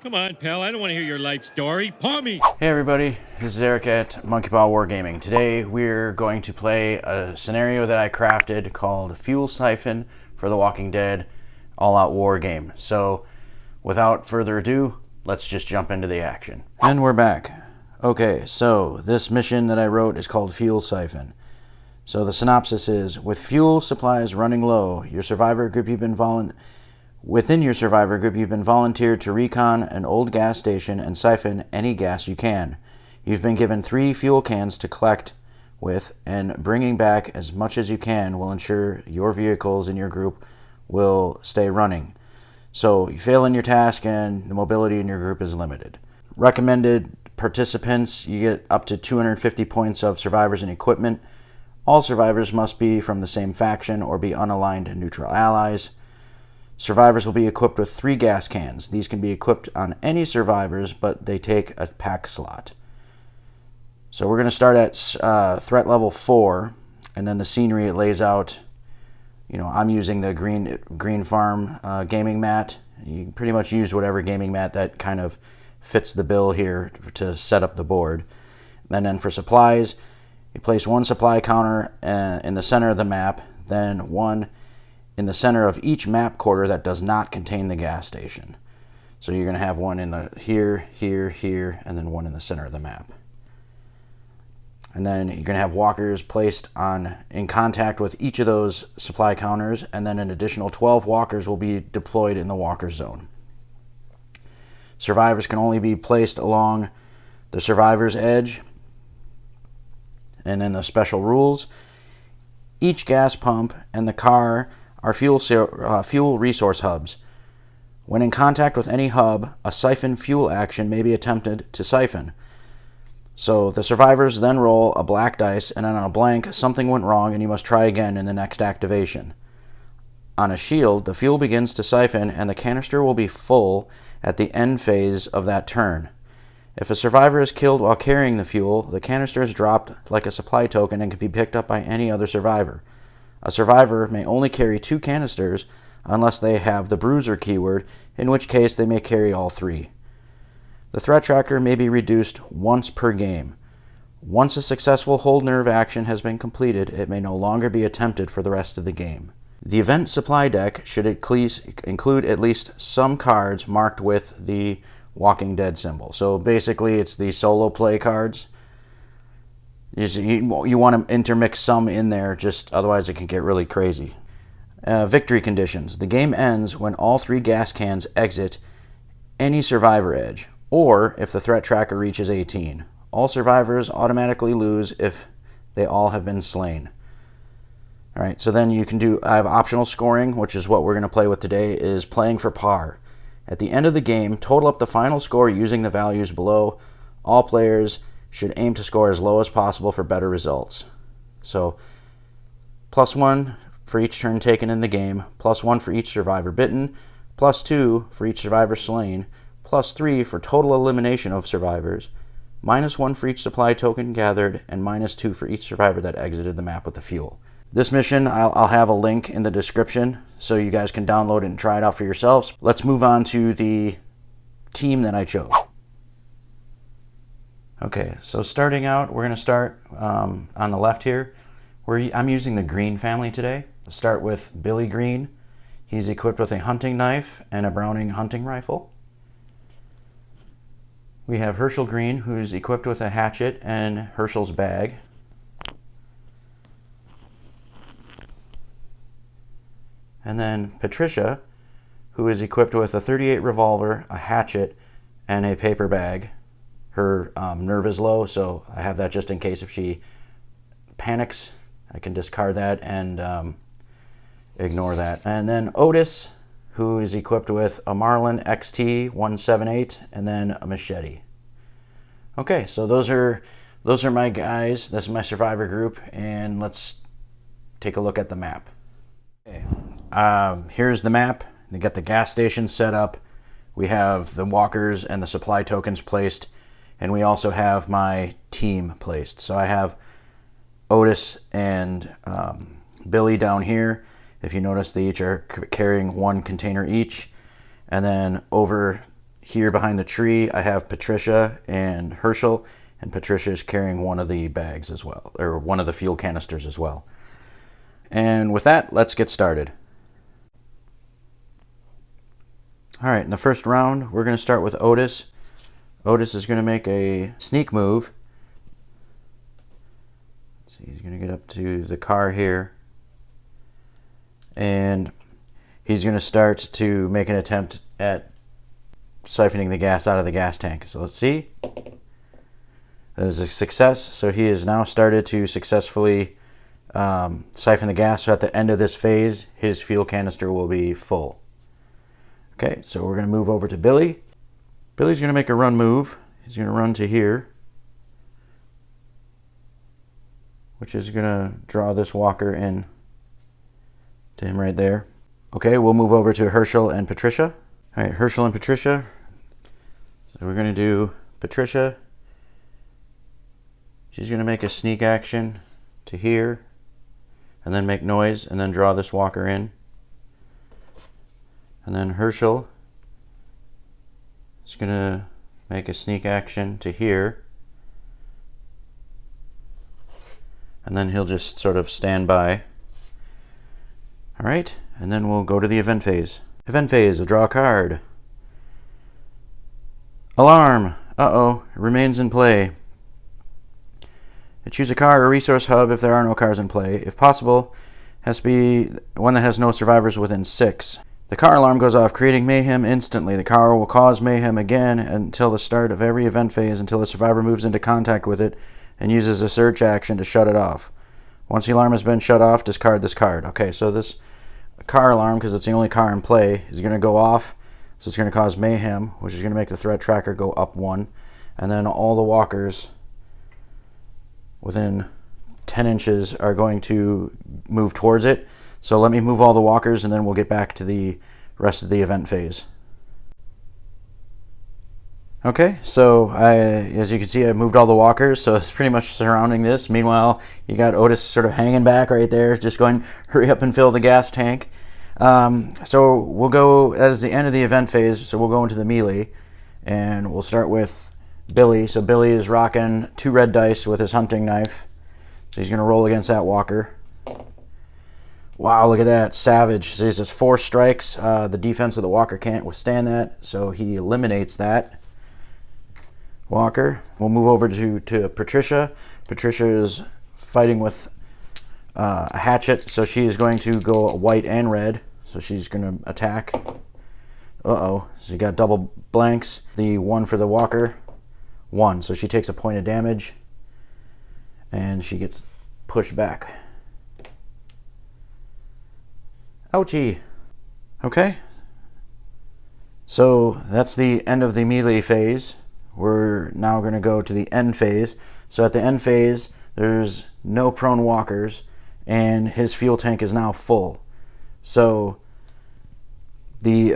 Come on, pal. I don't want to hear your life story. Paw me. Hey everybody, this is Eric at Monkey Paw Wargaming. Today we're going to play a scenario that I crafted called Fuel Syphon for the Walking Dead all-out war game. So without further ado, let's just jump into the action. And we're back. Okay, so this mission that I wrote is called Fuel Syphon. So the synopsis is, with fuel supplies running low, within your survivor group, you've been volunteered to recon an old gas station and siphon any gas you can. You've been given 3 fuel cans to collect with, and bringing back as much as you can will ensure your vehicles in your group will stay running. So you fail in your task and the mobility in your group is limited. Recommended participants, you get up to 250 points of survivors and equipment. All survivors must be from the same faction or be unaligned neutral allies. Survivors will be equipped with 3 gas cans. These can be equipped on any survivors, but they take a pack slot. So we're going to start at threat level 4, and then the scenery it lays out. You know, I'm using the Greene Farm gaming mat. You can pretty much use whatever gaming mat that kind of fits the bill here to set up the board. And then for supplies, you place 1 supply counter in the center of the map, then 1 in the center of each map quarter that does not contain the gas station. So you're going to have 1 in the here, and then 1 in the center of the map. And then you're going to have walkers placed in contact with each of those supply counters, and then an additional 12 walkers will be deployed in the walker zone. Survivors can only be placed along the survivor's edge. And then the special rules: each gas pump and the car are fuel resource hubs. When in contact with any hub, a siphon fuel action may be attempted to siphon. So the survivors then roll a black dice, and on a blank, something went wrong and you must try again in the next activation. On a shield, the fuel begins to siphon and the canister will be full at the end phase of that turn. If a survivor is killed while carrying the fuel, the canister is dropped like a supply token and can be picked up by any other survivor. A survivor may only carry 2 canisters unless they have the bruiser keyword, in which case they may carry all 3. The threat tracker may be reduced once per game. Once a successful hold nerve action has been completed, it may no longer be attempted for the rest of the game. The event supply deck should include at least some cards marked with the Walking Dead symbol. So basically it's the solo play cards. You want to intermix some in there, just otherwise it can get really crazy. Victory conditions. The game ends when all 3 gas cans exit any survivor edge, or if the threat tracker reaches 18. All survivors automatically lose if they all have been slain. Alright, so then I have optional scoring, which is what we're going to play with today, is playing for par. At the end of the game, total up the final score using the values below. All players should aim to score as low as possible for better results. So, +1 for each turn taken in the game, +1 for each survivor bitten, +2 for each survivor slain, +3 for total elimination of survivors, -1 for each supply token gathered, and -2 for each survivor that exited the map with the fuel. This mission, I'll have a link in the description so you guys can download it and try it out for yourselves. Let's move on to the team that I chose. Okay, so starting out, we're going to start on the left here. I'm using the Greene family today. I'll start with Billy Greene. He's equipped with a hunting knife and a Browning hunting rifle. We have Herschel Greene, who's equipped with a hatchet and Herschel's bag. And then Patricia, who is equipped with a .38 revolver, a hatchet, and a paper bag. Her nerve is low, so I have that just in case if she panics. I can discard that and ignore that. And then Otis, who is equipped with a Marlin XT 178 and then a machete. Okay, so those are my guys. This is my survivor group, and let's take a look at the map. Okay, here's the map. We got the gas station set up. We have the walkers and the supply tokens placed, and we also have my team placed. So I have Otis and Billy down here. If you notice, they each are carrying one container each. And then over here behind the tree, I have Patricia and Herschel, and Patricia is carrying one of the bags as well, or one of the fuel canisters as well. And with that, let's get started. All right, in the first round, we're going to start with Otis. Otis is going to make a sneak move. Let's see, he's going to get up to the car here. And he's going to start to make an attempt at siphoning the gas out of the gas tank. So let's see. That is a success. So he has now started to successfully siphon the gas. So at the end of this phase, his fuel canister will be full. Okay, so we're going to move over to Billy. Billy's going to make a run move. He's going to run to here, which is going to draw this walker in to him right there. Okay, we'll move over to Herschel and Patricia. All right, Herschel and Patricia. So we're going to do Patricia. She's going to make a sneak action to here, and then make noise, and then draw this walker in. And then Herschel is going to make a sneak action to here, and then he'll just sort of stand by. All right, and then we'll go to the event phase. Event phase, draw a card. Alarm. Uh-oh, it remains in play. Choose a car or resource hub if there are no cars in play. If possible, has to be one that has no survivors within 6. The car alarm goes off, creating mayhem instantly. The car will cause mayhem again until the start of every event phase, until the survivor moves into contact with it and uses a search action to shut it off. Once the alarm has been shut off, discard this card. Okay, so this car alarm, because it's the only car in play, is going to go off. So it's going to cause mayhem, which is going to make the threat tracker go up 1. And then all the walkers within 10 inches are going to move towards it. So let me move all the walkers, and then we'll get back to the rest of the event phase. Okay, so as you can see, I moved all the walkers, so it's pretty much surrounding this. Meanwhile, you got Otis sort of hanging back right there, just going, hurry up and fill the gas tank. So we'll go, that is the end of the event phase, so we'll go into the melee, and we'll start with Billy. So Billy is rocking 2 red dice with his hunting knife. So he's going to roll against that walker. Wow, look at that, savage. So he has 4 strikes. The defense of the walker can't withstand that, so he eliminates that walker. We'll move over to Patricia. Patricia is fighting with a hatchet, so she is going to go white and red. So she's going to attack. Uh-oh, so you got double blanks. The 1 for the walker, 1. So she takes a point of damage, and she gets pushed back. Ouchie. Okay. So that's the end of the melee phase. We're now going to go to the end phase. So at the end phase, there's no prone walkers, and his fuel tank is now full. So the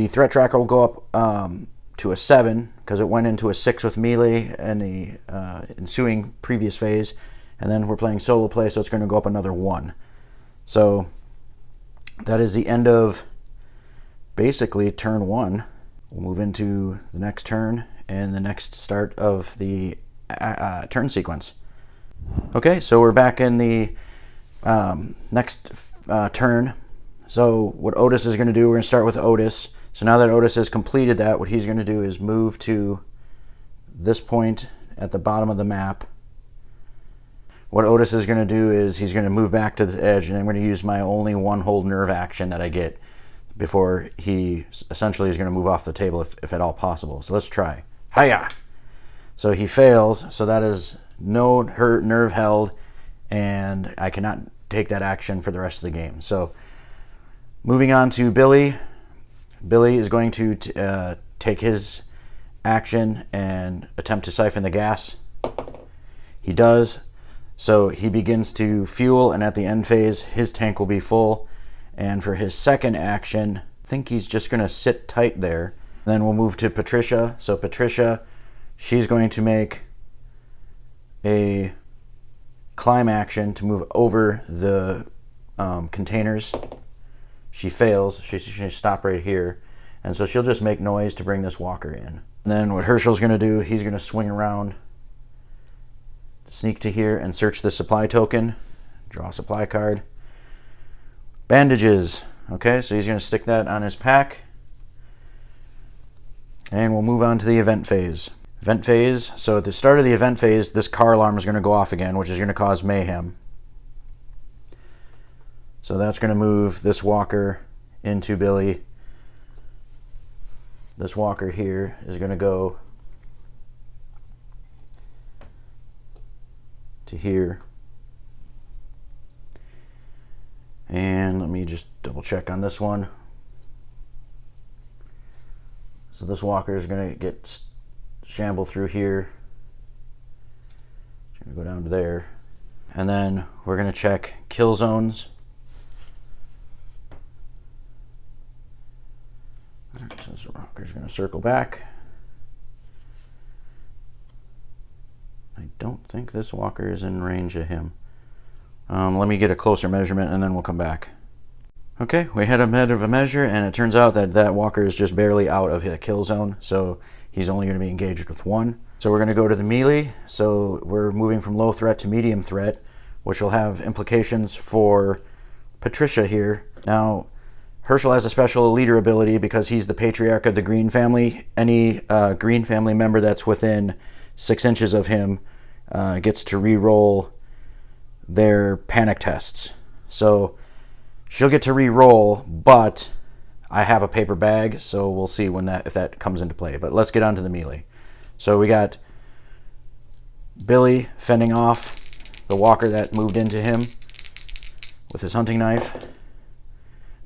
threat tracker will go up to a 7 because it went into a 6 with melee in the ensuing previous phase, and then we're playing solo play, so it's going to go up another 1. So that is the end of basically turn 1. We'll move into the next turn and the next start of the turn sequence. Okay, so we're back in the next turn. So what Otis is going to do, we're going to start with Otis. So now that Otis has completed that, what he's going to do is move to this point at the bottom of the map. What Otis is going to do is he's going to move back to the edge, and I'm going to use my only 1 hold nerve action that I get before he essentially is going to move off the table if at all possible. So let's try. Hiya! So he fails, so that is no hurt nerve held, and I cannot take that action for the rest of the game. So moving on to Billy. Billy is going to take his action and attempt to siphon the gas. He does. So he begins to fuel, and at the end phase, his tank will be full. And for his second action, I think he's just going to sit tight there. Then we'll move to Patricia. So Patricia, she's going to make a climb action to move over the containers. She fails. She's going to stop right here. And so she'll just make noise to bring this walker in. And then what Herschel's going to do, he's going to swing around, sneak to here, and search the supply token. Draw a supply card. Bandages. Okay, so he's going to stick that on his pack. And we'll move on to the event phase. Event phase. So at the start of the event phase, this car alarm is going to go off again, which is going to cause mayhem. So that's going to move this walker into Billy. This walker here is going to go to here. And let me just double check on this one. So this walker is going to get shamble through here. It's going to go down to there. And then we're going to check kill zones. So this walker's going to circle back. I don't think this walker is in range of him. Let me get a closer measurement and then we'll come back. Okay, we had a bit of a measure and it turns out that that walker is just barely out of the kill zone, so he's only going to be engaged with one. So we're going to go to the melee. So we're moving from low threat to medium threat, which will have implications for Patricia here. Now, Herschel has a special leader ability because he's the patriarch of the Greene family. Any Greene family member that's within 6 inches of him gets to re-roll their panic tests. So she'll get to re-roll, but I have a paper bag, so we'll see when if that comes into play. But let's get on to the melee. So we got Billy fending off the walker that moved into him with his hunting knife.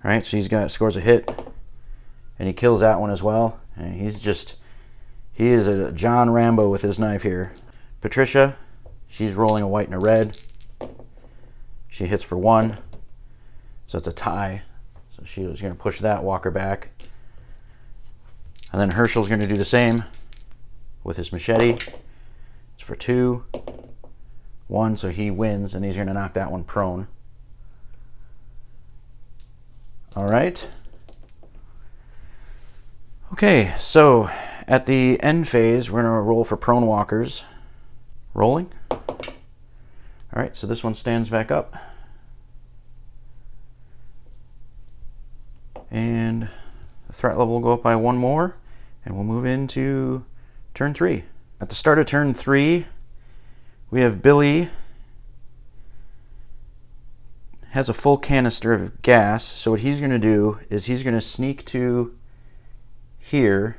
All right, so scores a hit, and he kills that one as well. And he is a John Rambo with his knife here. Patricia, she's rolling a white and a red. She hits for 1, so it's a tie. So she was going to push that walker back. And then Herschel's going to do the same with his machete. It's for 2, 1, so he wins, and he's going to knock that one prone. All right. Okay, so at the end phase, we're going to roll for prone walkers. Rolling. All right, so this one stands back up. And the threat level will go up by 1 more, and we'll move into turn 3. At the start of turn 3, we have Billy has a full canister of gas, so what he's going to do is he's going to sneak to here,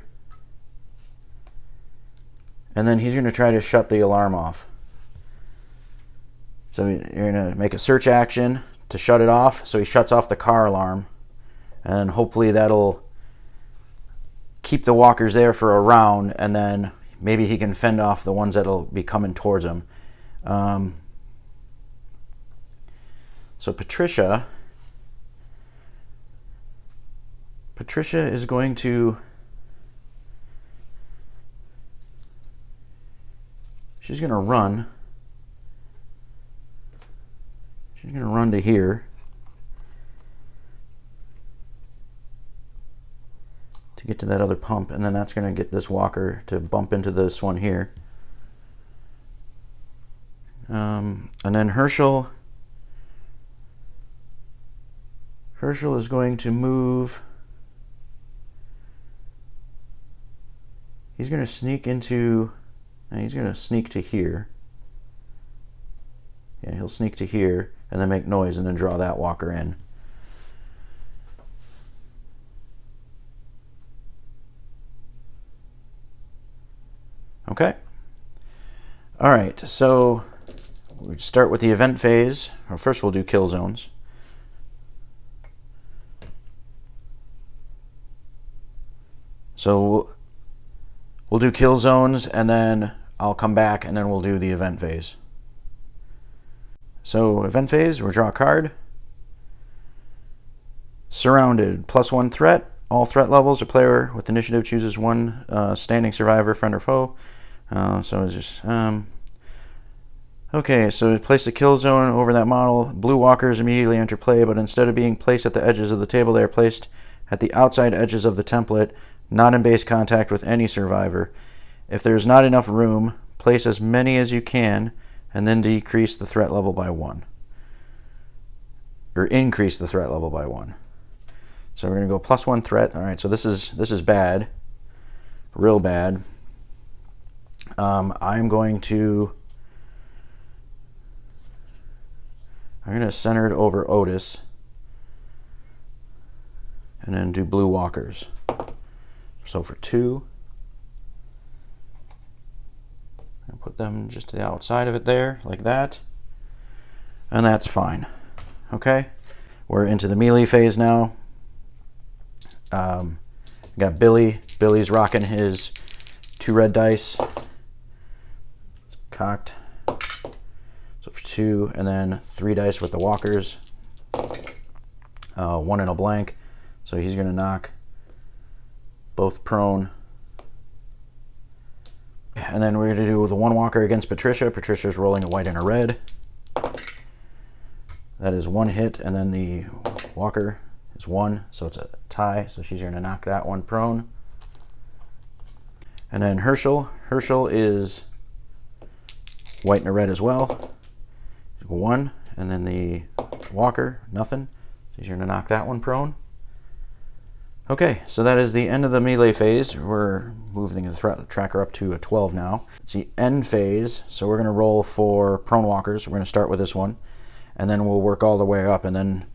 and then he's going to try to shut the alarm off. So you're going to make a search action to shut it off, so he shuts off the car alarm, and hopefully that'll keep the walkers there for a round, and then maybe he can fend off the ones that'll be coming towards him. So Patricia is going to, she's going to run. She's going to run to here to get to that other pump, and then that's going to get this walker to bump into this one here. And then Herschel is going to move. He's going to sneak into, and he's going to sneak to here. Yeah, he'll sneak to here and then make noise and then draw that walker in. Okay. All right, so we start with the event phase. Or first we'll do kill zones. So we'll do kill zones, and then I'll come back, and then we'll do the event phase. So event phase, we'll draw a card. Surrounded, +1 threat. All threat levels, a player with initiative chooses one standing survivor, friend or foe. So it's just, okay, so place a kill zone over that model. Blue walkers immediately enter play, but instead of being placed at the edges of the table, they are placed at the outside edges of the template, not in base contact with any survivor. If there's not enough room, place as many as you can and then decrease the threat level by 1. Or increase the threat level by 1. So we're going to go +1 threat. All right, so this is bad. Real bad. I'm going to center it over Otis and then do blue walkers. So for 2, I'll put them just to the outside of it there, like that. And that's fine. Okay, we're into the melee phase now. Got Billy. Billy's rocking his 2 red dice. It's cocked. So for 2, and then 3 dice with the walkers. 1 in a blank. So he's going to knock both prone. And then we're going to do the 1 walker against Patricia. Patricia's rolling a white and a red. That is 1 hit, and then the walker is 1, so it's a tie. So she's going to knock that one prone. And then Herschel. Herschel is white and a red as well. 1, and then the walker, nothing. So he's going to knock that one prone. Okay, so that is the end of the melee phase. We're moving the threat tracker up to a 12 now. It's the end phase, so we're going to roll for prone walkers. We're going to start with this one, and then we'll work all the way up, and then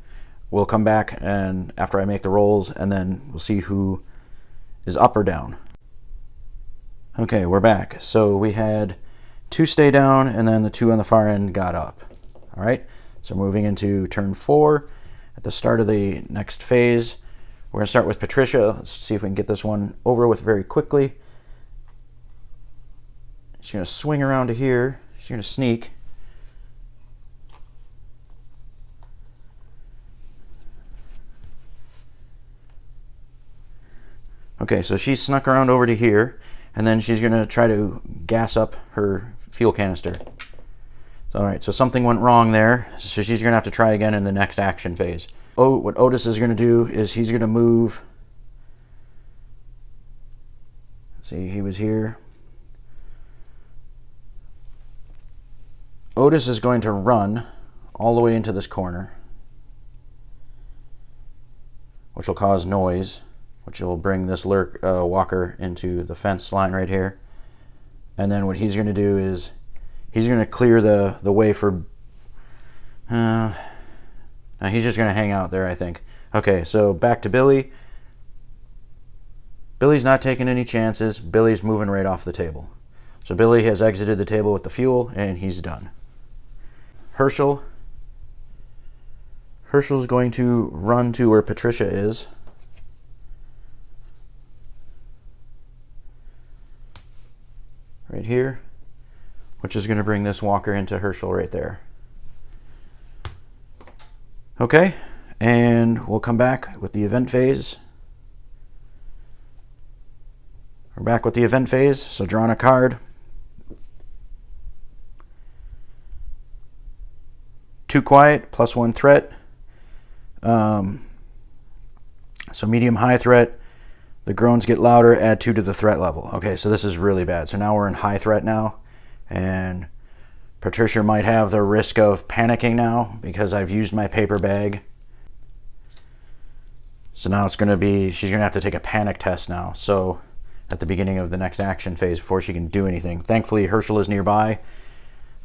we'll come back and after I make the rolls, and then we'll see who is up or down. Okay, we're back. So we had 2 stay down, and then the 2 on the far end got up. All right, so moving into turn 4. At the start of the next phase, we're going to start with Patricia. Let's see if we can get this one over with very quickly. She's going to swing around to here. She's going to sneak. Okay, so she snuck around over to here, and then she's going to try to gas up her fuel canister. All right, so something went wrong there, so she's going to have to try again in the next action phase. Oh, what Otis is going to do is he's going to move. Let's see, he was here. Otis is going to run all the way into this corner, which will cause noise, which will bring this walker into the fence line right here. And then what he's going to do is he's going to clear the way for... now he's just going to hang out there, I think. Okay, so back to Billy. Billy's not taking any chances. Billy's moving right off the table. So Billy has exited the table with the fuel, and he's done. Herschel. Herschel's going to run to where Patricia is. Right here. Which is going to bring this walker into Herschel right there. Okay, and we'll come back with the event phase. We're back with the event phase, so drawing a card. 2 quiet, +1 threat. So medium high threat, the groans get louder, add 2 to the threat level. Okay, so this is really bad. So now we're in high threat now, and Patricia might have the risk of panicking now because I've used my paper bag. So now it's going to be, she's going to have to take a panic test now. So at the beginning of the next action phase before she can do anything. Thankfully, Herschel is nearby.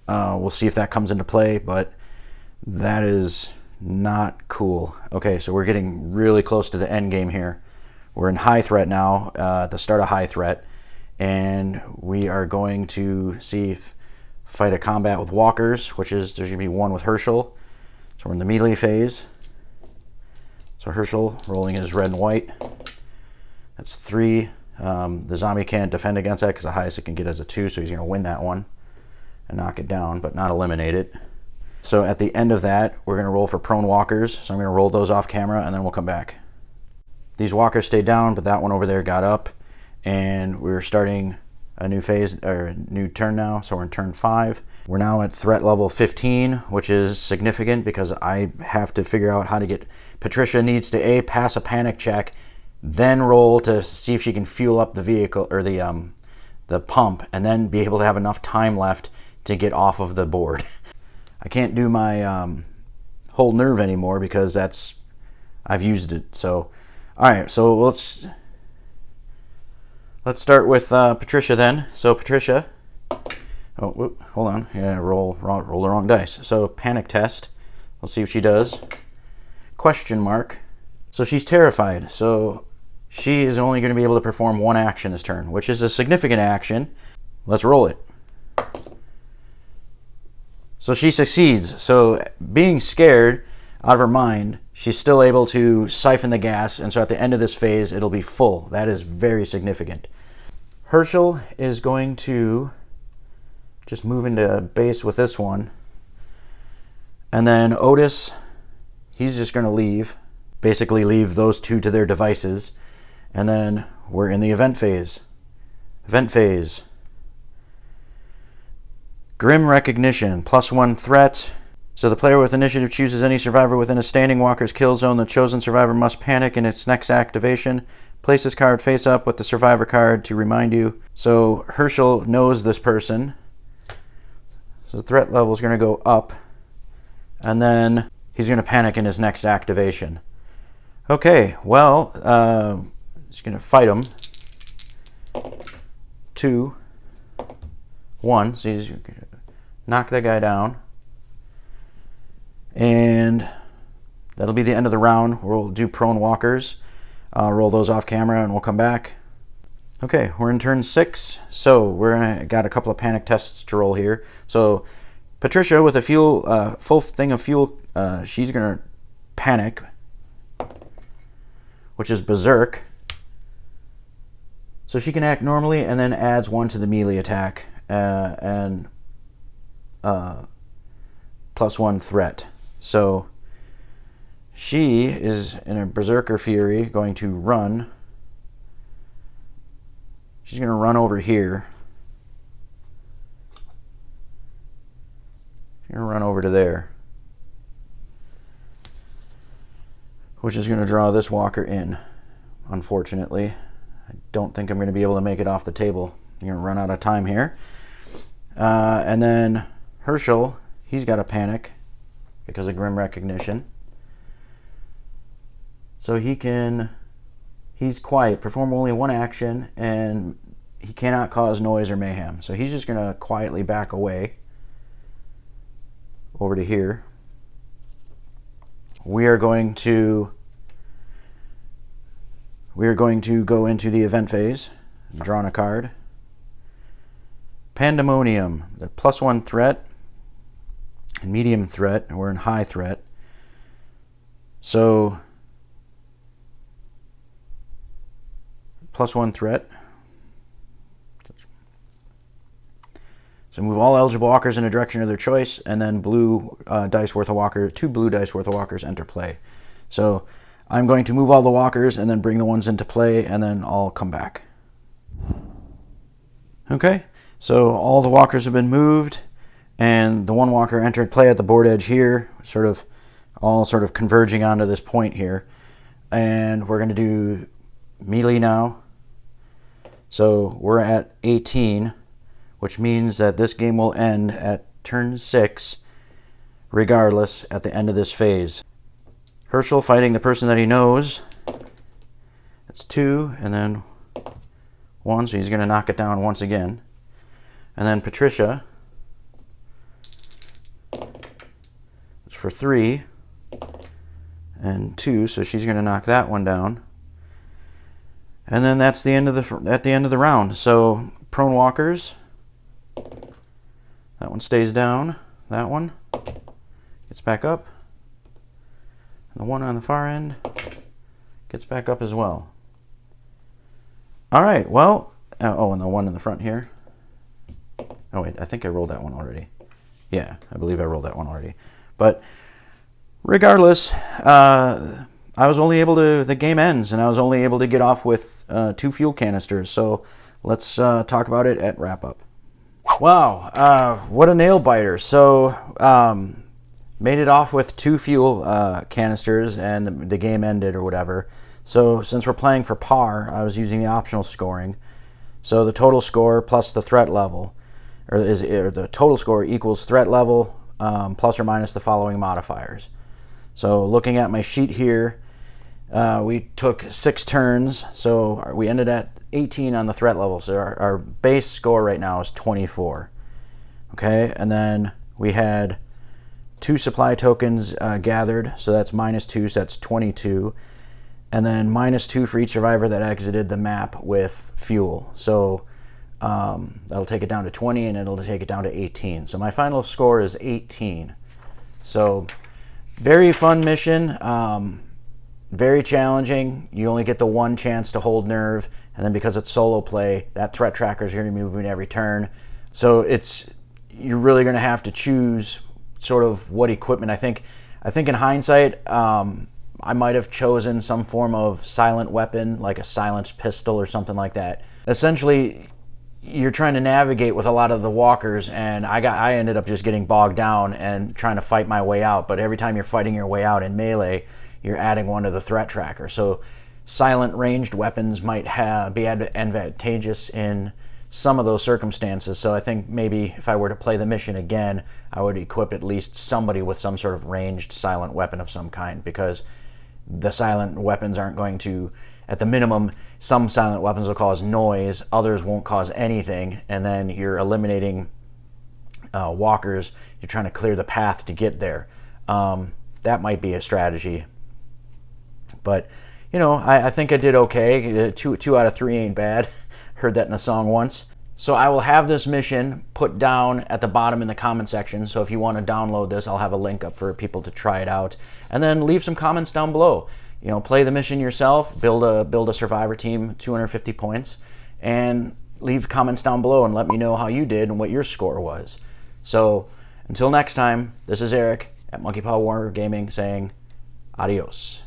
We'll see if that comes into play, but that is not cool. Okay, so we're getting really close to the end game here. We're in high threat now, at the start of high threat, and we are going to see if fight a combat with walkers, which is there's going to be 1 with Herschel. So we're in the melee phase. So Herschel rolling his red and white. That's 3. The zombie can't defend against that because the highest it can get is a 2, so he's going to win that one and knock it down, but not eliminate it. So at the end of that, we're going to roll for prone walkers. So I'm going to roll those off camera, and then we'll come back. These walkers stayed down, but that one over there got up, and we're starting a new phase, or a new turn now, so we're in turn 5. We're now at threat level 15, which is significant because I have to figure out how to get... Patricia needs to A, pass a panic check, then roll to see if she can fuel up the vehicle, or the pump, and then be able to have enough time left to get off of the board. I can't do my whole nerve anymore because I've used it. So, all right, so let's start with Patricia then. So Patricia, oh, whoop, hold on, yeah, roll the wrong dice. So panic test. We'll see if she does. Question mark. So she's terrified. So she is only going to be able to perform one action this turn, which is a significant action. Let's roll it. So she succeeds. So being scared out of her mind, she's still able to siphon the gas, and so at the end of this phase, it'll be full. That is very significant. Herschel is going to just move into base with this one. And then Otis, he's just going to leave. Basically leave those two to their devices. And then we're in the event phase. Event phase. Grim recognition, +1 threat. So the player with initiative chooses any survivor within a standing walker's kill zone. The chosen survivor must panic in its next activation. Place this card face up with the survivor card to remind you. So Herschel knows this person. So the threat level is going to go up. And then he's going to panic in his next activation. Okay, well, he's going to fight him. 2, 1. So he's going to knock that guy down. And that'll be the end of the round. We'll do prone walkers. Roll those off camera and we'll come back. Okay, we're in turn 6. So got a couple of panic tests to roll here. So Patricia with a full thing of fuel, she's going to panic, which is berserk. So she can act normally and then adds 1 to the melee attack and +1 threat. So she is in a berserker fury going to run. She's going to run over here. She's going to run over to there, which is going to draw this walker in, unfortunately. I don't think I'm going to be able to make it off the table. I'm going to run out of time here. And then Herschel, he's got a panic because of grim recognition. So he's quiet, perform only 1 action, and he cannot cause noise or mayhem. So he's just going to quietly back away over to here. We are going to go into the event phase. I'm drawing a card. Pandemonium, the +1 threat and medium threat, and we're in high threat. So +1 threat. So move all eligible walkers in a direction of their choice, and then 2 blue dice worth of walkers enter play. So I'm going to move all the walkers and then bring the ones into play, and then I'll come back. Okay, so all the walkers have been moved, and the 1 walker entered play at the board edge here, all converging onto this point here. And we're going to do melee now. So we're at 18, which means that this game will end at turn 6, regardless, at the end of this phase. Herschel fighting the person that he knows. That's 2, and then 1, so he's going to knock it down once again. And then Patricia is for 3 and 2, so she's going to knock that one down. And then that's the end of the round. So prone walkers. That one stays down. That one gets back up. And the one on the far end gets back up as well. All right, well, oh, and the one in the front here. Oh, wait, I think I rolled that one already. Yeah, I believe I rolled that one already. But regardless, I was only able to, the game ends, and I was only able to get off with 2 fuel canisters. So let's talk about it at wrap up. Wow, what a nail biter. So, made it off with 2 fuel canisters, and the game ended or whatever. So since we're playing for par, I was using the optional scoring. So the total score plus the threat level, or the total score equals threat level plus or minus the following modifiers. So looking at my sheet here, we took 6 turns, so we ended at 18 on the threat level. So our base score right now is 24. Okay, and then we had 2 supply tokens gathered, so that's -2, so that's 22. And then -2 for each survivor that exited the map with fuel. So that'll take it down to 20, and it'll take it down to 18. So my final score is 18. So very fun mission, very challenging. You only get the 1 chance to hold nerve, and then because it's solo play, that threat tracker is going to be moving every turn. So you're really going to have to choose sort of what equipment. I think in hindsight, I might have chosen some form of silent weapon, like a silenced pistol or something like that. Essentially, you're trying to navigate with a lot of the walkers, and I ended up just getting bogged down and trying to fight my way out. But every time you're fighting your way out in melee, you're adding one to the threat tracker. So silent ranged weapons might be advantageous in some of those circumstances. So I think maybe if I were to play the mission again, I would equip at least somebody with some sort of ranged silent weapon of some kind, because the silent weapons aren't going to, at the minimum, some silent weapons will cause noise, others won't cause anything, and then you're eliminating walkers. You're trying to clear the path to get there. That might be a strategy. But, I think I did okay. 2 out of 3 ain't bad. Heard that in a song once. So I will have this mission put down at the bottom in the comment section. So if you want to download this, I'll have a link up for people to try it out. And then leave some comments down below. Play the mission yourself, build a survivor team, 250 points, and leave comments down below and let me know how you did and what your score was. So until next time, this is Eric at Monkey Paw Wargaming saying adios.